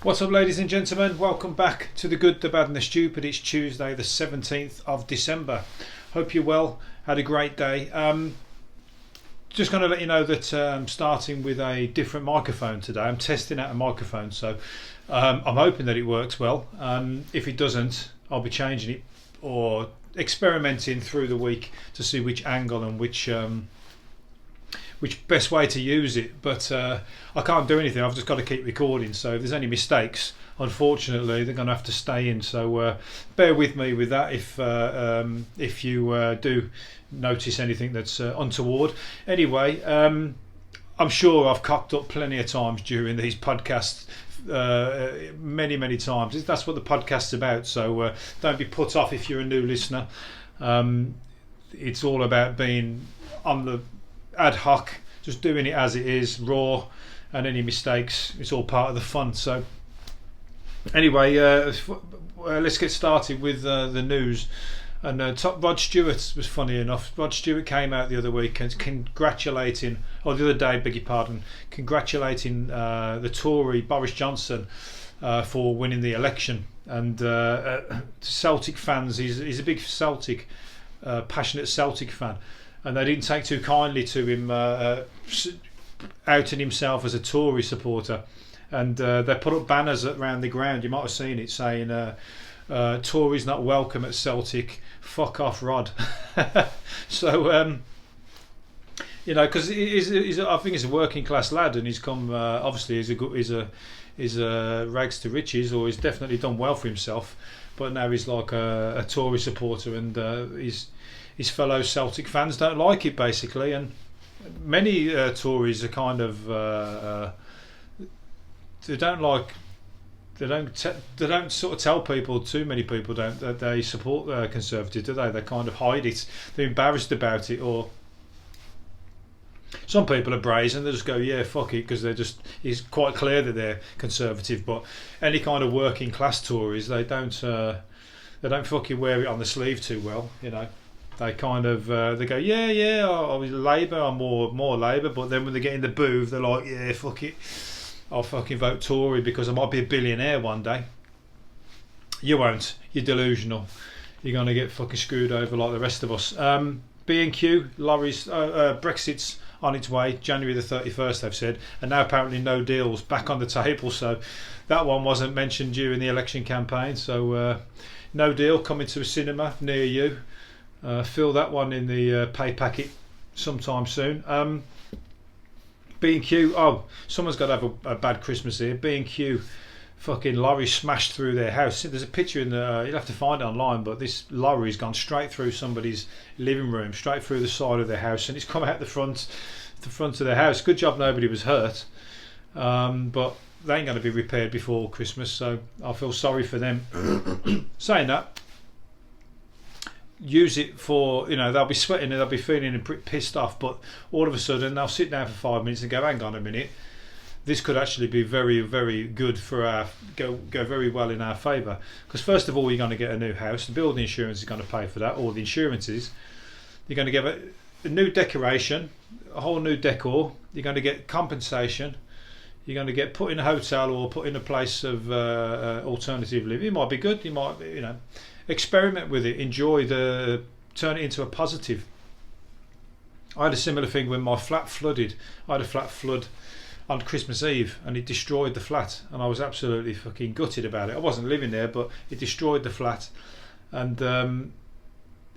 What's up, ladies and gentlemen? Welcome back to the good, the bad and the stupid. It's Tuesday the 17th of December. Hope you're well, had a great day. Just going to let you know that I'm starting with a different microphone today. I'm testing out a microphone, so I'm hoping that it works well. If it doesn't, I'll be changing it or experimenting through the week to see which angle and which best way to use it, but I can't do anything. I've just got to keep recording, so if there's any mistakes, unfortunately they're going to have to stay in, so bear with me with that if you do notice anything that's untoward. Anyway, I'm sure I've cocked up plenty of times during these podcasts, many times. That's what the podcast's about, so don't be put off if you're a new listener. It's all about being on the ad hoc, just doing it as it is, raw, and any mistakes, it's all part of the fun. So anyway, let's get started with the news. And Rod Stewart was funny enough. Rod Stewart came out the other week and congratulating, or the other day, beg your pardon, congratulating the Tory Boris Johnson for winning the election. And Celtic fans, he's a big Celtic, passionate Celtic fan. And they didn't take too kindly to him outing himself as a Tory supporter. And they put up banners around the ground, you might have seen it, saying Tories not welcome at Celtic, fuck off Rod. So because I think he's a working class lad, and he's come obviously he's a rags to riches, or he's definitely done well for himself, but now he's like a Tory supporter, and his fellow Celtic fans don't like it, basically. And many Tories are kind of they don't sort of tell people, too many people don't, that they support the Conservatives, do they? They kind of hide it, they're embarrassed about it, or some people are brazen, they just go, yeah, fuck it, because it's quite clear that they're Conservative. But any kind of working class Tories, they don't fucking wear it on the sleeve too well, you know. They kind of they go, yeah, I was Labour, I'm more Labour, but then when they get in the booth, they're like, yeah, fuck it, I'll fucking vote Tory because I might be a billionaire one day. You won't. You're delusional. You're going to get fucking screwed over like the rest of us. B&Q, lorries, Brexit's on its way, January the 31st, they've said, and now apparently no deals back on the table. So that one wasn't mentioned during the election campaign. So no deal coming to a cinema near you. Fill that one in the pay packet sometime soon. B&Q, someone's got to have a bad Christmas here. B&Q fucking lorry smashed through their house. There's a picture in the you'll have to find it online, but this lorry's gone straight through somebody's living room, straight through the side of their house, and it's come out the front of their house. Good job nobody was hurt, but they ain't going to be repaired before Christmas, so I feel sorry for them. Saying that, use it for, they'll be sweating and they'll be feeling pissed off, but all of a sudden they'll sit down for 5 minutes and go, hang on a minute, this could actually be very, very good for go very well in our favour. Because first of all, you're going to get a new house, the building insurance is going to pay for that, or the insurances. You're going to get a new decoration, a whole new decor. You're going to get compensation. You're going to get put in a hotel or put in a place of alternative living. It might be good. You might, experiment with it, turn it into a positive. I had a similar thing when my flat flooded. I had a flat flood on Christmas Eve, and it destroyed the flat, and I was absolutely fucking gutted about it. I wasn't living there, but it destroyed the flat, and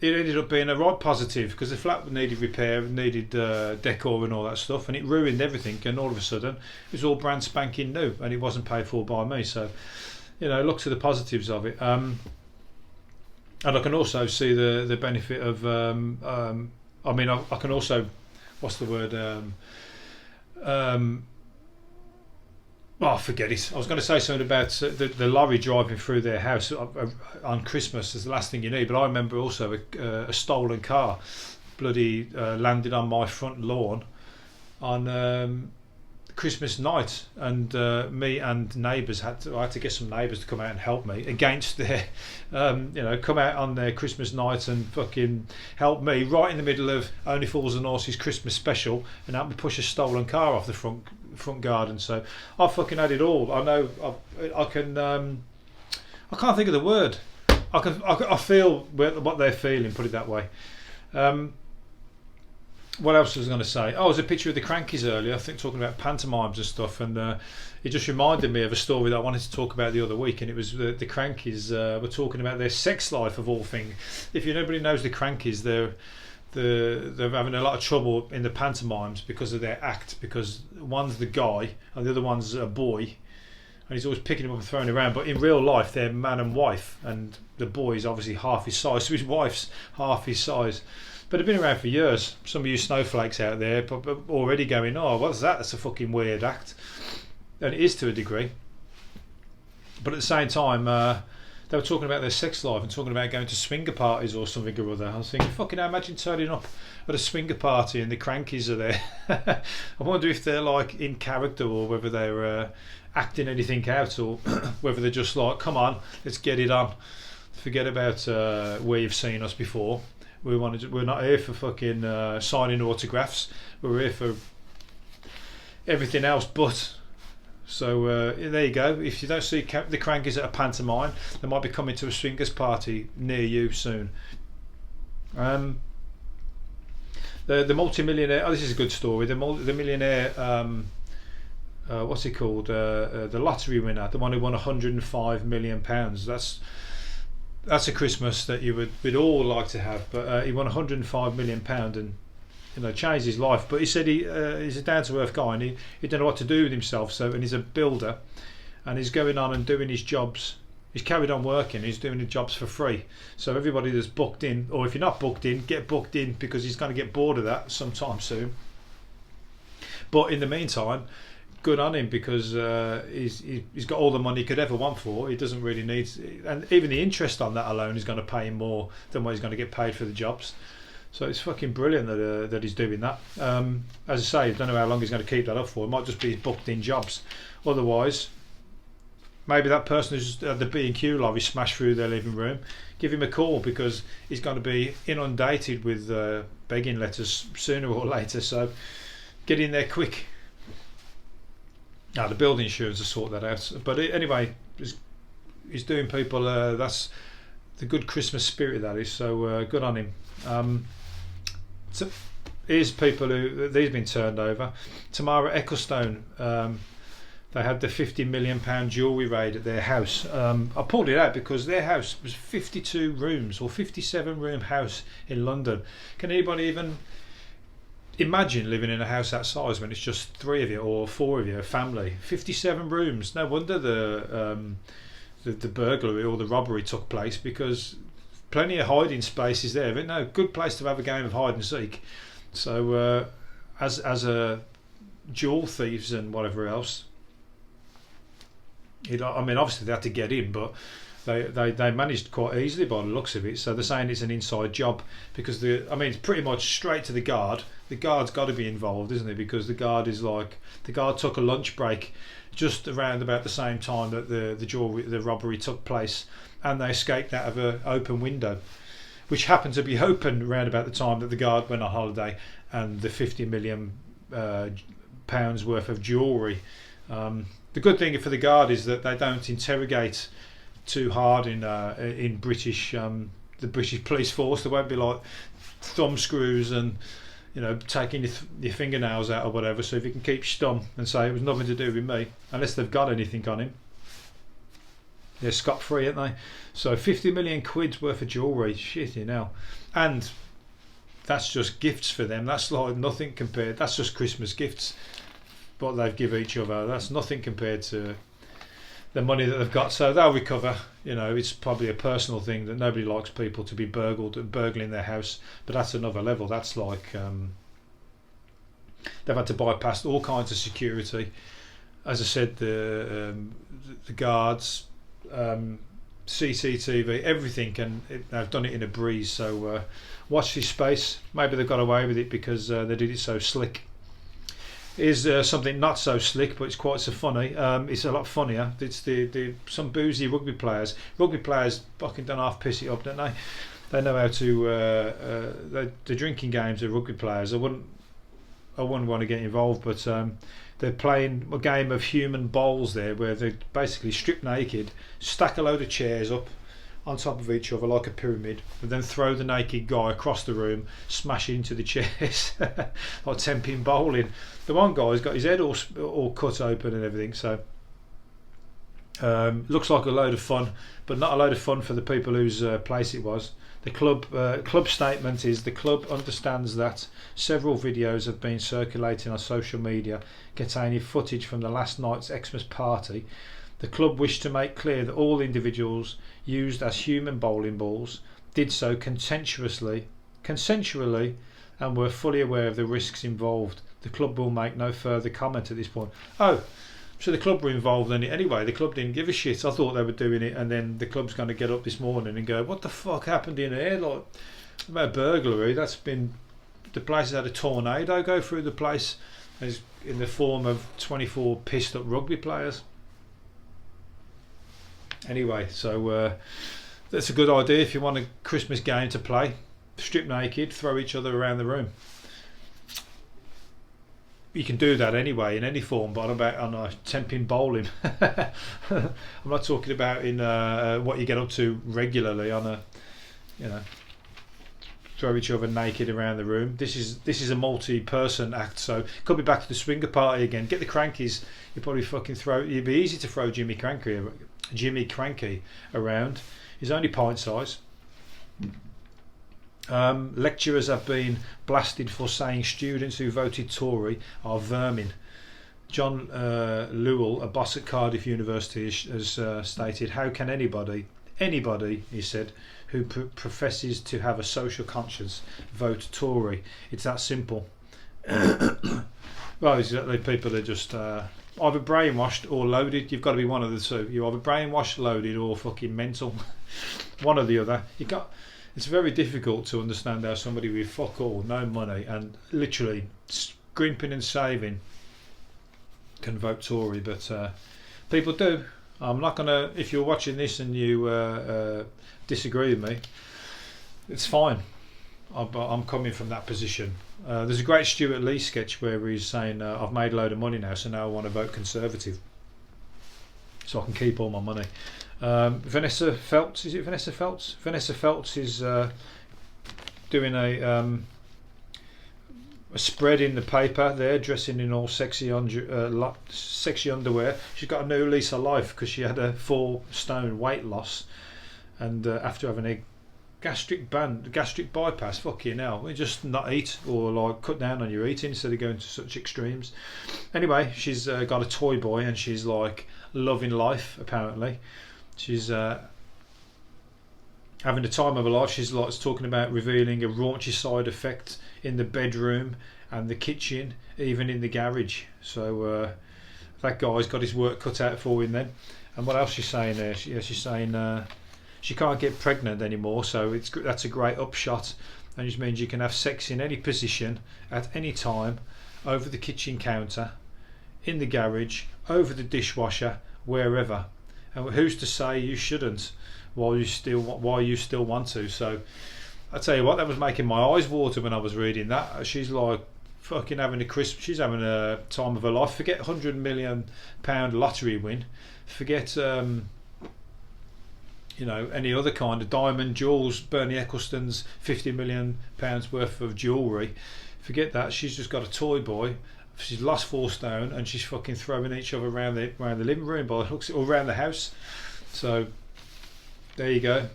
it ended up being a right positive, because the flat needed repair, needed decor and all that stuff, and it ruined everything, and all of a sudden it was all brand spanking new, and it wasn't paid for by me. So look to the positives of it. And I can also see the benefit of I can also, what's the word, forget it. I was going to say something about the lorry driving through their house on Christmas is the last thing you need, but I remember also a stolen car bloody landed on my front lawn on Christmas night, and me and neighbours I had to get some neighbours to come out and help me against their come out on their Christmas night and fucking help me right in the middle of Only Fools and Horses Christmas special, and help me push a stolen car off the front front garden. So I fucking had it all. I know I can. I can't think of the word. I feel what they're feeling. Put it that way. What else was I going to say? Oh, there was a picture of the Krankies earlier. I think talking about pantomimes and stuff, and it just reminded me of a story that I wanted to talk about the other week, and it was the Krankies were talking about their sex life of all things. If nobody knows the Krankies, they're having a lot of trouble in the pantomimes because of their act. Because one's the guy and the other one's a boy, and he's always picking him up and throwing him around. But in real life, they're man and wife, and the boy is obviously half his size, so his wife's half his size. But they've been around for years. Some of you snowflakes out there already going, oh, what's that? That's a fucking weird act. And it is to a degree. But at the same time, they were talking about their sex life and talking about going to swinger parties or something or other. I was thinking, fucking hell, imagine turning up at a swinger party and the Krankies are there. I wonder if they're like in character or whether they're acting anything out, or whether they're just like, come on, let's get it on. Forget about where you've seen us before. We're not here for fucking signing autographs. We're here for everything else but. So there you go. If you don't see the Krankies at a pantomime, they might be coming to a swingers party near you soon. The multimillionaire. Oh, this is a good story. The millionaire. What's he called? The lottery winner, the one who won £105 million. That's a Christmas that we'd all like to have. But he won £105 million and changed his life. But he said he's a down to earth guy and he didn't know what to do with himself. And he's a builder, and he's going on and doing his jobs. He's carried on working. He's doing the jobs for free. So everybody that's booked in, or if you're not booked in, get booked in, because he's going to get bored of that sometime soon. But in the meantime, good on him, because he's got all the money he could ever want for. He doesn't really need, and even the interest on that alone is going to pay him more than what he's going to get paid for the jobs. So it's fucking brilliant that he's doing that. As I say, I don't know how long he's going to keep that up for. It might just be his booked in jobs. Otherwise, maybe that person who's at the B&Q lobby smashed through their living room. Give him a call, because he's going to be inundated with begging letters sooner or later. So get in there quick. The building insurance will sort that out. But anyway, he's doing people. That's the good Christmas spirit, that is. So good on him. So here's people who these been turned over. Tamara Ecclestone. They had the £50 million jewellery raid at their house. I pulled it out because their house was 52 rooms or 57 room house in London. Can anybody even imagine living in a house that size when it's just 3 of you or 4 of you, a family? 57 rooms. No wonder the burglary or the robbery took place, because plenty of hiding space is there. But no, good place to have a game of hide and seek. So as a jewel thieves and whatever else, obviously they had to get in, but they managed quite easily by the looks of it. So they're saying it's an inside job, because it's pretty much straight to the guard. The guard's got to be involved, isn't it? Because the guard took a lunch break just around about the same time that the robbery took place, and they escaped out of an open window, which happened to be open around about the time that the guard went on holiday, and the £50 million worth of jewellery. The good thing for the guard is that they don't interrogate too hard in British the British police force. There won't be like thumb screws and taking your fingernails out or whatever. So if you can keep stum and say it was nothing to do with me, unless they've got anything on him, they're scot free, aren't they? So 50 million quid's worth of jewellery, shit, and that's just gifts for them. That's like nothing compared. That's just Christmas gifts, what they've given each other. That's nothing compared to the money that they've got. So they'll recover. It's probably a personal thing that nobody likes people to be burgling their house, but that's another level. That's like they've had to bypass all kinds of security. As I said, the guards, CCTV, everything, and they've done it in a breeze. So watch this space. Maybe they've got away with it because they did it so slick. Is something not so slick, but it's quite so funny. It's a lot funnier. It's some boozy rugby players. Rugby players fucking don't half piss it up, don't they? They know how to. The drinking games of rugby players. I I wouldn't want to get involved, but they're playing a game of human bowls there, where they basically strip naked, stack a load of chairs up on top of each other like a pyramid, and then throw the naked guy across the room, smash into the chairs, like 10-pin bowling. The one guy's got his head all cut open and everything, so looks like a load of fun, but not a load of fun for the people whose place it was. The club statement is: the club understands that several videos have been circulating on social media containing footage from the last night's Xmas party. The club wished to make clear that all individuals used as human bowling balls did so consensually, and were fully aware of the risks involved. The club will make no further comment at this point. Oh, so the club were involved in it anyway. The club didn't give a shit. I thought they were doing it, and then the club's going to get up this morning and go, what the fuck happened in here? Like, about burglary, that's been... The place has had a tornado go through the place, as in the form of 24 pissed up rugby players. Anyway, so that's a good idea if you want a Christmas game to play. Strip naked, throw each other around the room. You can do that anyway in any form, but on a 10-pin bowling. I'm not talking about in what you get up to regularly on a, throw each other naked around the room. This is a multi-person act, so could be back to the swinger party again. Get the Crankies. You probably fucking it'd be easy to throw Jimmy Cranky around. He's only pint size. Lecturers have been blasted for saying students who voted Tory are vermin. John Lewell, a boss at Cardiff University, has stated, how can anybody, he said, who professes to have a social conscience vote Tory? It's that simple. Well, exactly. People are just either brainwashed or loaded. You've got to be one of the two. You're either brainwashed, loaded, or fucking mental. One or the other. It's very difficult to understand how somebody with fuck all, no money, and literally scrimping and saving can vote Tory, but people do. I'm not going to... If you're watching this and you disagree with me, it's fine. I'm coming from that position. There's a great Stuart Lee sketch where he's saying, I've made a load of money now, so now I want to vote Conservative so I can keep all my money. Vanessa Feltz, is it Vanessa Feltz? Vanessa Feltz is doing a spread in the paper there, dressing in all sexy underwear. She's got a new lease of life because she had a 4-stone weight loss, and after having a gastric bypass, fucking hell, we just not eat or like cut down on your eating instead of going to such extremes. Anyway, she's got a toy boy and she's like loving life. Apparently, she's having the time of her life. She's like talking about revealing a raunchy side effect in the bedroom and the kitchen, even in the garage. So that guy's got his work cut out for him then. And what else she's saying there? She's saying she can't get pregnant anymore, so that's a great upshot, and it means you can have sex in any position at any time, over the kitchen counter, in the garage, over the dishwasher, wherever. And who's to say you shouldn't? Why you still want to? So I tell you what, that was making my eyes water when I was reading that. She's like fucking having she's having a time of her life. Forget £100 million lottery win. Forget any other kind of diamond jewels, Bernie Ecclestone's £50 million worth of jewellery. Forget that. She's just got a toy boy. She's lost 4 stone and she's fucking throwing each other around the living room by the hooks, or around the house. So there you go.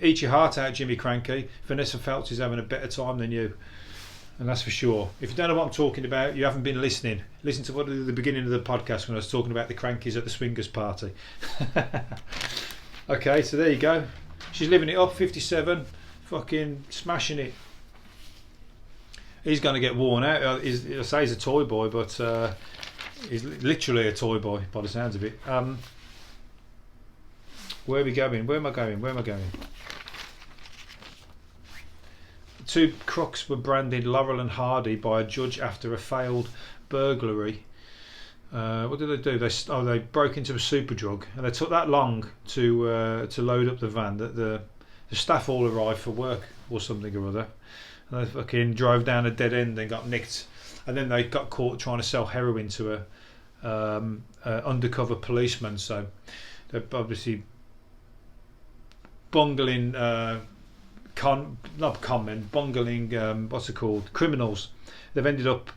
Eat your heart out, Jimmy Cranky. Vanessa Feltz is having a better time than you, and that's for sure. If you don't know what I'm talking about, you haven't been listening. Listen to the beginning of the podcast when I was talking about the Crankies at the swingers party. Okay, so there you go. She's living it up, 57, fucking smashing it. He's going to get worn out. I say he's a toy boy, but he's literally a toy boy by the sounds of it. Where are we going? Where am I going? The 2 crooks were branded Laurel and Hardy by a judge after a failed burglary. What did they do? They broke into a Superdrug, and they took that long to load up the van that the staff all arrived for work or something or other, and they fucking drove down a dead end and got nicked and then they got caught trying to sell heroin to a undercover policeman. So they're obviously bungling what's it called, criminals. They've ended up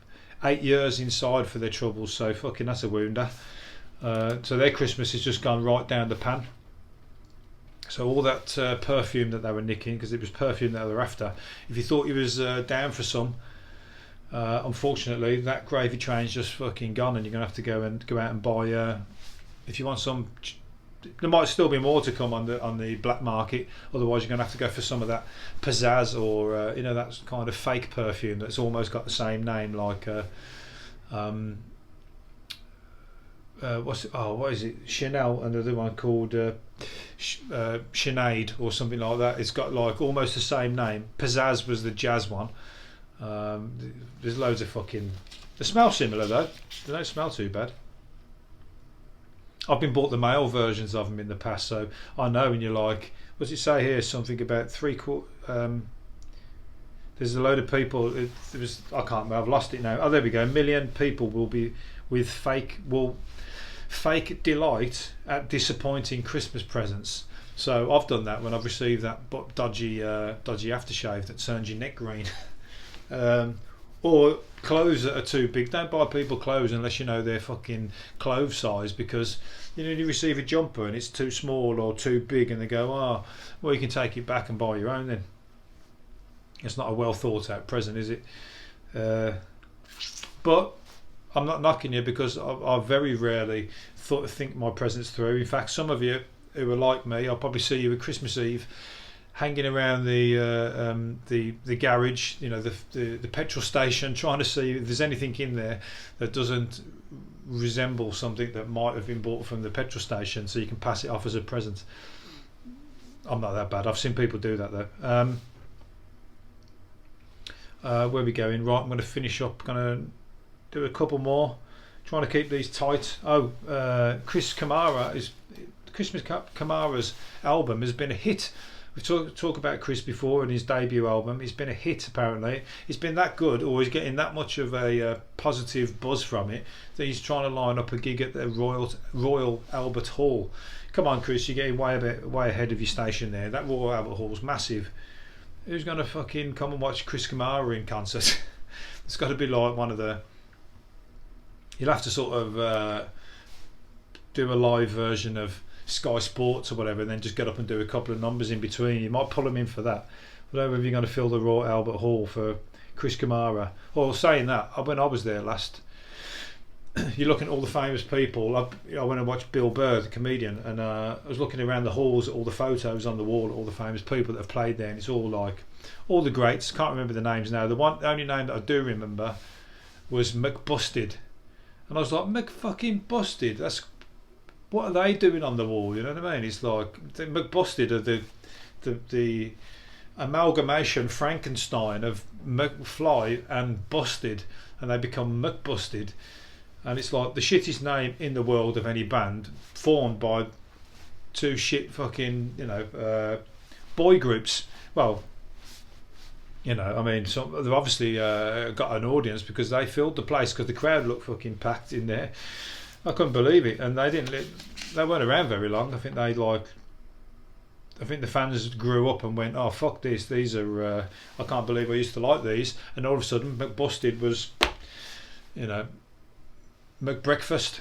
8 years inside for their troubles, so fucking that's a wounder. So their Christmas has just gone right down the pan. So all that perfume that they were nicking, because it was perfume that they were after, if you thought you was down for some, unfortunately that gravy train's just fucking gone, and you're gonna have to go out and buy, if you want some. There might still be more to come on the black market. Otherwise, you're going to have to go for some of that pizzazz, or that kind of fake perfume that's almost got the same name, like what is it? Chanel, another one called Sinead or something like that. It's got like almost the same name. Pizzazz was the jazz one. There's loads of fucking. They smell similar though. They don't smell too bad. I've been bought the male versions of them in the past, so I know. And you're like, what's it say here? Something about there's a load of people. I can't remember. I've lost it now. Oh, there we go. 1 million people will be with fake delight at disappointing Christmas presents. So I've done that when I've received that dodgy aftershave that turns your neck green. Or clothes that are too big. Don't buy people clothes unless you know their fucking clothes size, because you receive a jumper and it's too small or too big, and they go, well, you can take it back and buy your own then. It's not a well thought out present, is it? But I'm not knocking you, because I very rarely think my presents through. In fact, some of you who are like me, I'll probably see you at Christmas Eve hanging around the garage, the petrol station, trying to see if there's anything in there that doesn't resemble something that might have been bought from the petrol station, so you can pass it off as a present. I'm not that bad. I've seen people do that though. Where are we going? Right, I'm going to finish up. Going to do a couple more. Trying to keep these tight. Chris Kamara Kamara's album has been a hit. We've talked about Chris before and his debut album. It's been a hit apparently. It's been that good, or he's getting that much of a positive buzz from it, that he's trying to line up a gig at the Royal Albert Hall. Come on, Chris, you're getting way ahead of your station there. That Royal Albert Hall's massive. Who's going to fucking come and watch Chris Kamara in concert? It's got to be like one of the. You'll have to sort of do a live version of Sky Sports or whatever, and then just get up and do a couple of numbers in between. You might pull them in for that. I don't know if you're going to fill the Royal Albert Hall for Chris Kamara. Well, saying that, when I was there last, you're looking at all the famous people. I went and watched Bill Burr, the comedian, and I was looking around the halls at all the photos on the wall, all the famous people that have played there, and it's all like all the greats. Can't remember the names now. The only name that I do remember was McBusted, and I was like, McFucking-busted. That's what are they doing on the wall? You know what I mean? It's like the McBusted are the amalgamation Frankenstein of McFly and Busted, and they become McBusted, and it's like the shittest name in the world of any band, formed by two shit fucking boy groups. Well, they've obviously got an audience, because they filled the place, because the crowd looked fucking packed in there. I couldn't believe it, and they weren't around very long. I think the fans grew up and went, oh fuck this, these are I can't believe I used to like these, and all of a sudden McBusted was McBreakfast.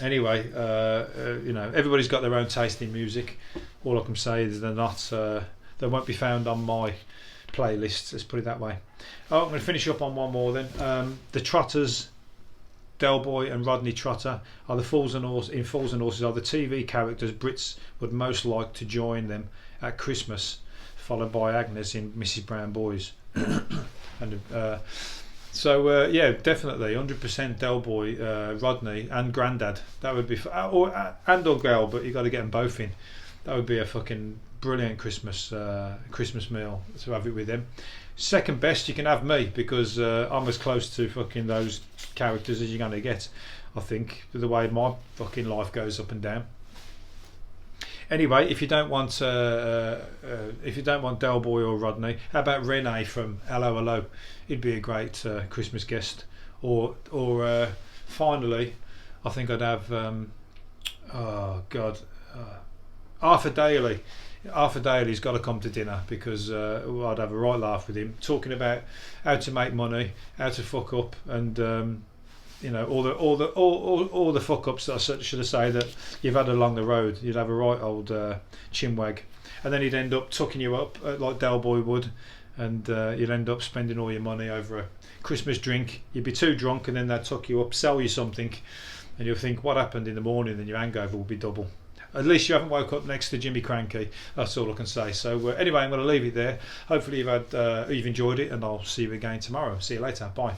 Anyway, everybody's got their own taste in music. All I can say is they won't be found on my playlists, let's put it that way. I'm going to finish up on one more then. The Trotters, Del Boy and Rodney Trotter, are the Fools and Horses are the TV characters Brits would most like to join them at Christmas, followed by Agnes in Mrs. Brown Boys. And definitely 100% Del Boy, Rodney and Grandad. That would be or Gal, but you got to get them both in. That would be a fucking brilliant Christmas meal to have it with them. Second best, you can have me, because I'm as close to fucking those characters as you're going to get, I think, the way my fucking life goes up and down. Anyway, if you don't want Del Boy or Rodney, how about Renee from Hello Hello? He'd be a great Christmas guest. Or finally, I think I'd have Arthur Daly. Arthur Daly's got to come to dinner because I'd have a right laugh with him, talking about how to make money, how to fuck up, and all the fuck ups that I should have say that you've had along the road. You'd have a right old chinwag, and then he'd end up tucking you up like Del Boy would, and you'd end up spending all your money over a Christmas drink. You'd be too drunk, and then they'd tuck you up, sell you something, and you'll think what happened in the morning, and your hangover will be double. At least you haven't woke up next to Jimmy Krankie. That's all I can say. So anyway, I'm going to leave it there. Hopefully you've enjoyed it, and I'll see you again tomorrow. See you later. Bye.